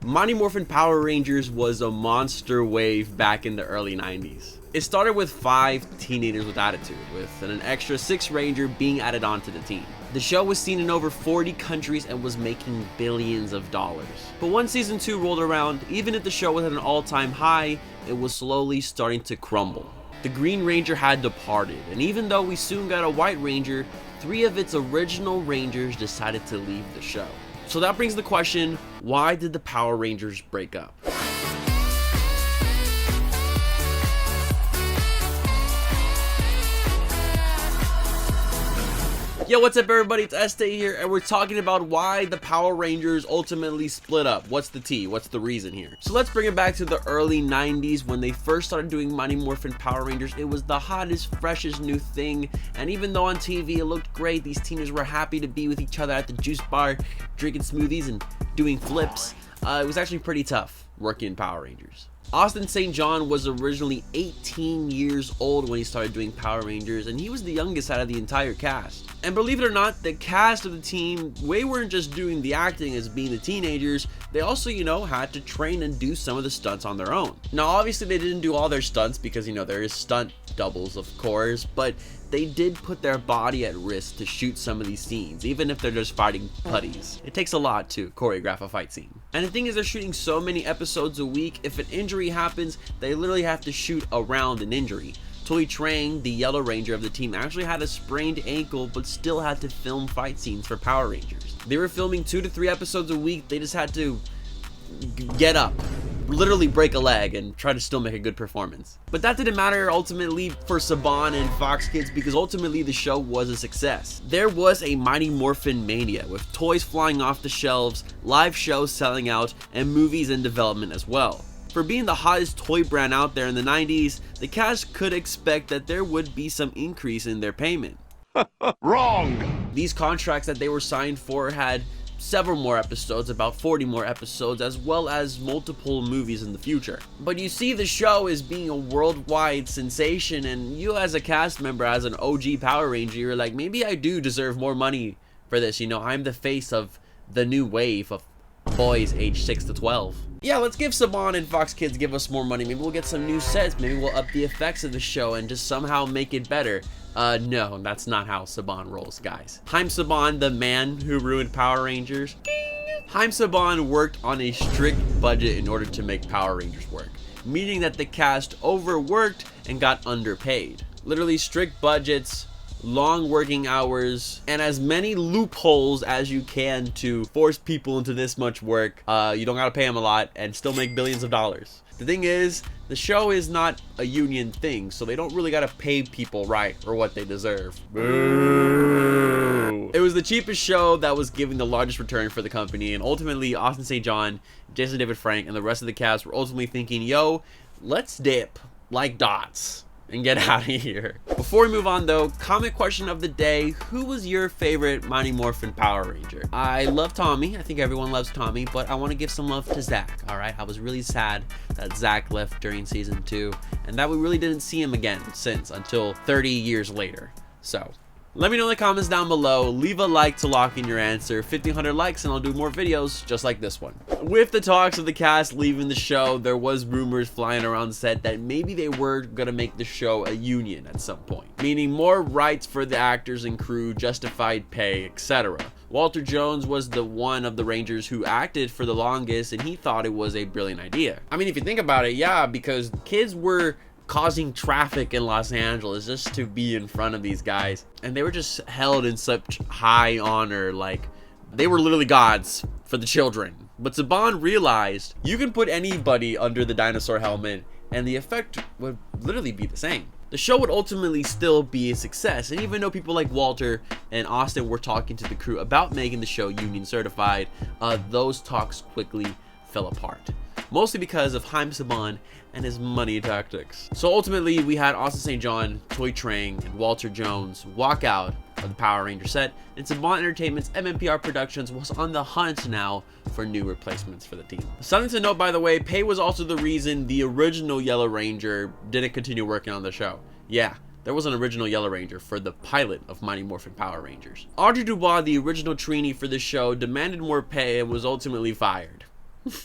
Mighty Morphin Power Rangers was a monster wave back in the early 90s. It started with 5 teenagers with attitude, with an extra 6th Ranger being added onto the team. The show was seen in over 40 countries and was making billions of dollars. But once season 2 rolled around, even if the show was at an all-time high, it was slowly starting to crumble. The Green Ranger had departed, and even though we soon got a White Ranger, 3 of its original Rangers decided to leave the show. So that brings the question, why did the Power Rangers break up? Yo, what's up everybody, it's Este here, and we're talking about why the Power Rangers ultimately split up. What's the tea? What's the reason here? So let's bring it back to the early 90s when they first started doing Mighty Morphin Power Rangers. It was the hottest, freshest new thing, and even though on TV it looked great, these teenagers were happy to be with each other at the juice bar, drinking smoothies and doing flips. It was actually pretty tough working in Power Rangers. Austin St. John was originally 18 years old when he started doing Power Rangers, and he was the youngest out of the entire cast. And believe it or not, the cast of the team, they weren't just doing the acting as being the teenagers, they also, had to train and do some of the stunts on their own. Now, obviously they didn't do all their stunts because, there is stunt doubles, of course, but they did put their body at risk to shoot some of these scenes, even if they're just fighting putties. It takes a lot to choreograph a fight scene. And the thing is, they're shooting so many episodes a week, if an injury happens, they literally have to shoot around an injury. Toy Trang, the Yellow Ranger of the team, actually had a sprained ankle but still had to film fight scenes for Power Rangers. They were filming 2 to 3 episodes a week. They just had to get up, literally break a leg, and try to still make a good performance. But that didn't matter ultimately for Saban and Fox Kids because ultimately the show was a success. There was a Mighty Morphin mania with toys flying off the shelves, live shows selling out, and movies in development as well. For being the hottest toy brand out there in the 90s, the cast could expect that there would be some increase in their payment. Wrong! These contracts that they were signed for had several more episodes, about 40 more episodes, as well as multiple movies in the future. But you see, the show is being a worldwide sensation, and you as a cast member, as an OG Power Ranger, you're like, maybe I do deserve more money for this. I'm the face of the new wave of boys aged 6 to 12. Yeah, let's give Saban and Fox Kids give us more money. Maybe we'll get some new sets. Maybe we'll up the effects of the show and just somehow make it better. No, that's not how Saban rolls, guys. Haim Saban, the man who ruined Power Rangers. Haim Saban worked on a strict budget in order to make Power Rangers work, meaning that the cast overworked and got underpaid. Literally strict budgets, long working hours, and as many loopholes as you can to force people into this much work. You don't gotta pay them a lot and still make billions of dollars. The thing is, the show is not a union thing, so they don't really gotta pay people right or what they deserve. Boo! It was the cheapest show that was giving the largest return for the company, and ultimately Austin St. John, Jason David Frank, and the rest of the cast were ultimately thinking, yo, let's dip like dots and get out of here. Before we move on though, comment question of the day: who was your favorite Mighty Morphin Power Ranger? I love Tommy. I think everyone loves Tommy, but I want to give some love to Zach. Alright, I was really sad that Zach left during season 2 and that we really didn't see him again until 30 years later. So let me know in the comments down below. Leave a like to lock in your answer. 1,500 likes and I'll do more videos just like this one. With the talks of the cast leaving the show, there was rumors flying around set that maybe they were gonna make the show a union at some point, meaning more rights for the actors and crew, justified pay, etc. Walter Jones was the one of the Rangers who acted for the longest, and he thought it was a brilliant idea. I mean, if you think about it, yeah, because kids were causing traffic in Los Angeles just to be in front of these guys, and they were just held in such high honor, like they were literally gods for the children. But Saban realized you can put anybody under the dinosaur helmet and the effect would literally be the same. The show would ultimately still be a success, and even though people like Walter and Austin were talking to the crew about making the show union certified, those talks quickly fell apart, mostly because of Haim Saban and his money tactics. So ultimately, we had Austin St. John, Toy Trang, and Walter Jones walk out of the Power Ranger set, and Saban Entertainment's MMPR Productions was on the hunt now for new replacements for the team. Something to note, by the way, pay was also the reason the original Yellow Ranger didn't continue working on the show. Yeah, there was an original Yellow Ranger for the pilot of Mighty Morphin Power Rangers. Audrey Dubois, the original Trini for the show, demanded more pay and was ultimately fired.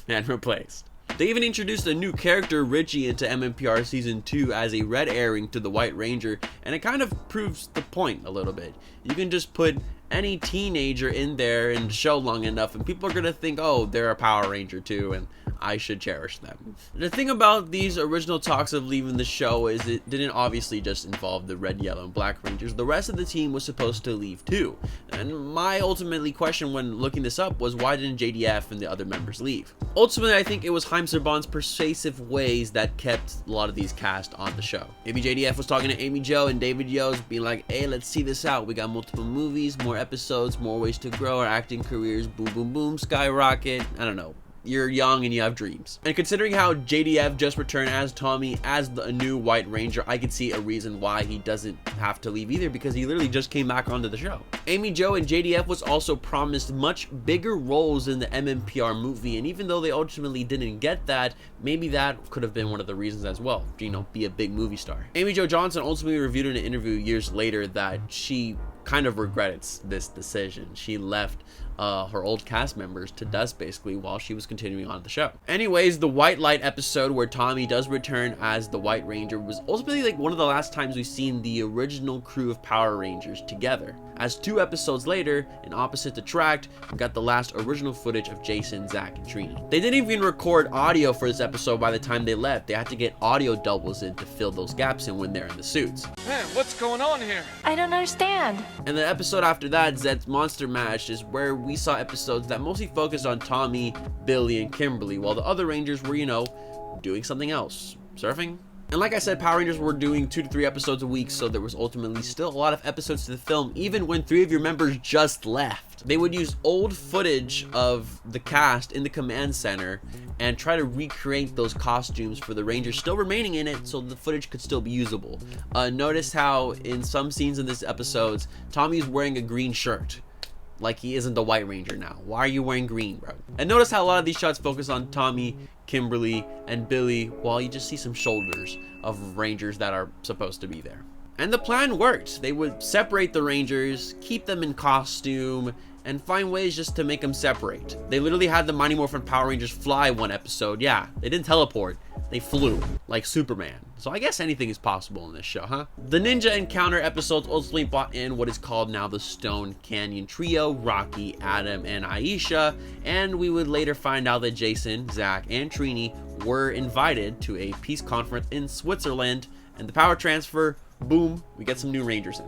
and replaced. They even introduced a new character, Richie, into MMPR Season 2 as a red herring to the White Ranger, and it kind of proves the point a little bit. You can just put any teenager in there in the show long enough and people are gonna think, oh, they're a Power Ranger too, and I should cherish them. The thing about these original talks of leaving the show is it didn't obviously just involve the red, yellow, and black Rangers. The rest of the team was supposed to leave too. And my ultimately question when looking this up was, why didn't JDF and the other members leave? Ultimately, I think it was Haim Saban's persuasive ways that kept a lot of these cast on the show. Maybe JDF was talking to Amy Jo and David Yost, being like, hey, let's see this out. We got multiple movies, more episodes, more ways to grow our acting careers, boom, boom, boom, skyrocket. I don't know. You're young and you have dreams. And considering how JDF just returned as Tommy as the new White Ranger, I could see a reason why he doesn't have to leave either, because he literally just came back onto the show. Amy Jo and JDF was also promised much bigger roles in the MMPR movie, and even though they ultimately didn't get that, maybe that could have been one of the reasons as well, you know, be a big movie star. Amy Jo Johnson ultimately revealed in an interview years later that she kind of regrets this decision. She left her old cast members to dust basically while she was continuing on the show. Anyways, the White Light episode where Tommy does return as the White Ranger was ultimately like one of the last times we've seen the original crew of Power Rangers together, as 2 episodes later, in Opposite Attract, we got the last original footage of Jason, Zach, and Trini. They didn't even record audio for this episode by the time they left. They had to get audio doubles in to fill those gaps in when they're in the suits. Man, what's going on here? I don't understand. And the episode after that, Zed's Monster Mash, is where we saw episodes that mostly focused on Tommy, Billy, and Kimberly, while the other Rangers were, you know, doing something else. Surfing? And like I said, Power Rangers were doing 2 to 3 episodes a week, so there was ultimately still a lot of episodes to film, even when 3 of your members just left. They would use old footage of the cast in the command center and try to recreate those costumes for the Rangers still remaining in it so the footage could still be usable. Notice how in some scenes in this episodes, Tommy's wearing a green shirt. Like he isn't the White Ranger now. Why are you wearing green, bro? And notice how a lot of these shots focus on Tommy, Kimberly, and Billy, while you just see some shoulders of Rangers that are supposed to be there. And the plan worked. They would separate the Rangers, keep them in costume, and find ways just to make them separate. They literally had the Mighty Morphin Power Rangers fly one episode. Yeah, they didn't teleport. They flew like Superman. So I guess anything is possible in this show, huh? The Ninja Encounter episodes ultimately brought in what is called now the Stone Canyon Trio, Rocky, Adam, and Aisha, and we would later find out that Jason, Zach, and Trini were invited to a peace conference in Switzerland, and the power transfer, boom, we get some new Rangers in.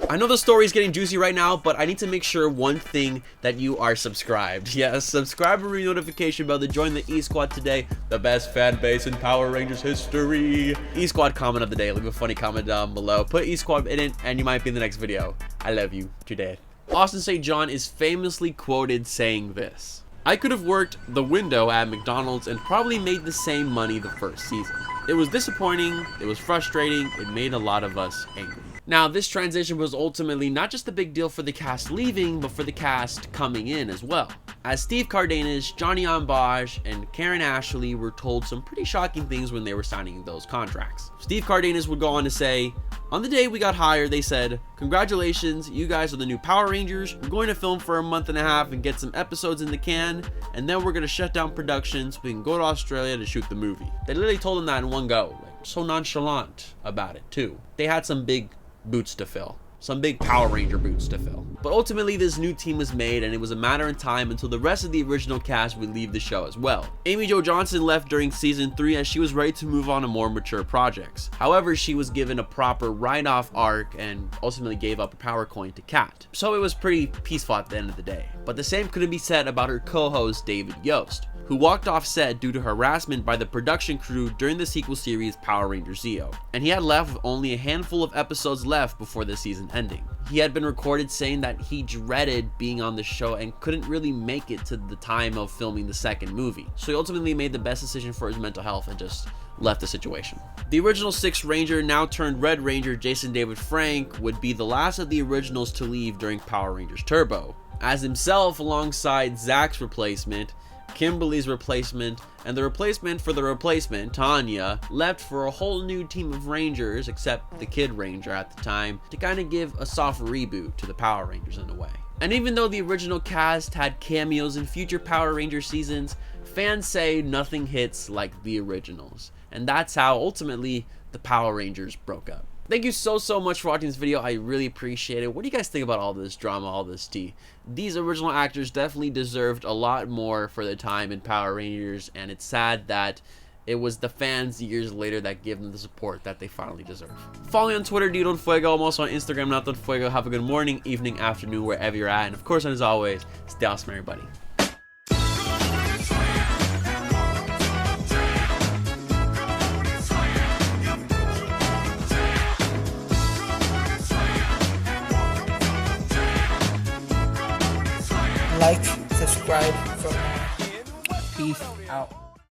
I know the story is getting juicy right now, but I need to make sure one thing, that you are subscribed. Yes, subscribe and ring notification bell to join the E-Squad today, the best fan base in Power Rangers history. E-Squad comment of the day, leave a funny comment down below. Put E-Squad in it and you might be in the next video. I love you to death. Austin St. John is famously quoted saying this: I could have worked the window at McDonald's and probably made the same money the first season. It was disappointing, it was frustrating, it made a lot of us angry. Now, this transition was ultimately not just a big deal for the cast leaving, but for the cast coming in as well, as Steve Cardenas, Johnny Ambage, and Karen Ashley were told some pretty shocking things when they were signing those contracts. Steve Cardenas would go on to say, on the day we got hired, they said, congratulations, you guys are the new Power Rangers. We're going to film for a month and a half and get some episodes in the can, and then we're going to shut down production so we can go to Australia to shoot the movie. They literally told them that in one go, like, so nonchalant about it too. They had some big boots to fill. Some big Power Ranger boots to fill. But ultimately, this new team was made, and it was a matter of time until the rest of the original cast would leave the show as well. Amy Jo Johnson left during season 3 as she was ready to move on to more mature projects. However, she was given a proper write-off arc and ultimately gave up a power coin to Kat. So it was pretty peaceful at the end of the day. But the same couldn't be said about her co-host David Yost, who walked off set due to harassment by the production crew during the sequel series Power Rangers Zeo, and he had left with only a handful of episodes left before the season ending. He had been recorded saying that he dreaded being on the show and couldn't really make it to the time of filming the second movie, so he ultimately made the best decision for his mental health and just left the situation. The original 6th Ranger, now turned Red Ranger, Jason David Frank, would be the last of the originals to leave during Power Rangers Turbo, as himself alongside Zach's replacement, Kimberly's replacement, and the replacement for the replacement, Tanya, left for a whole new team of Rangers, except the Kid Ranger at the time, to kind of give a soft reboot to the Power Rangers in a way. And even though the original cast had cameos in future Power Ranger seasons, fans say nothing hits like the originals, and that's how ultimately the Power Rangers broke up. Thank you so much for watching this video. I really appreciate it. What do you guys think about all this drama, all this tea? These original actors definitely deserved a lot more for their time in Power Rangers, and it's sad that it was the fans years later that gave them the support that they finally deserve. Follow me on Twitter, DDonFuego. I'm also on Instagram, NotDonFuego. Have a good morning, evening, afternoon, wherever you're at. And of course, and as always, stay awesome, everybody. Like, subscribe for more. Peace out.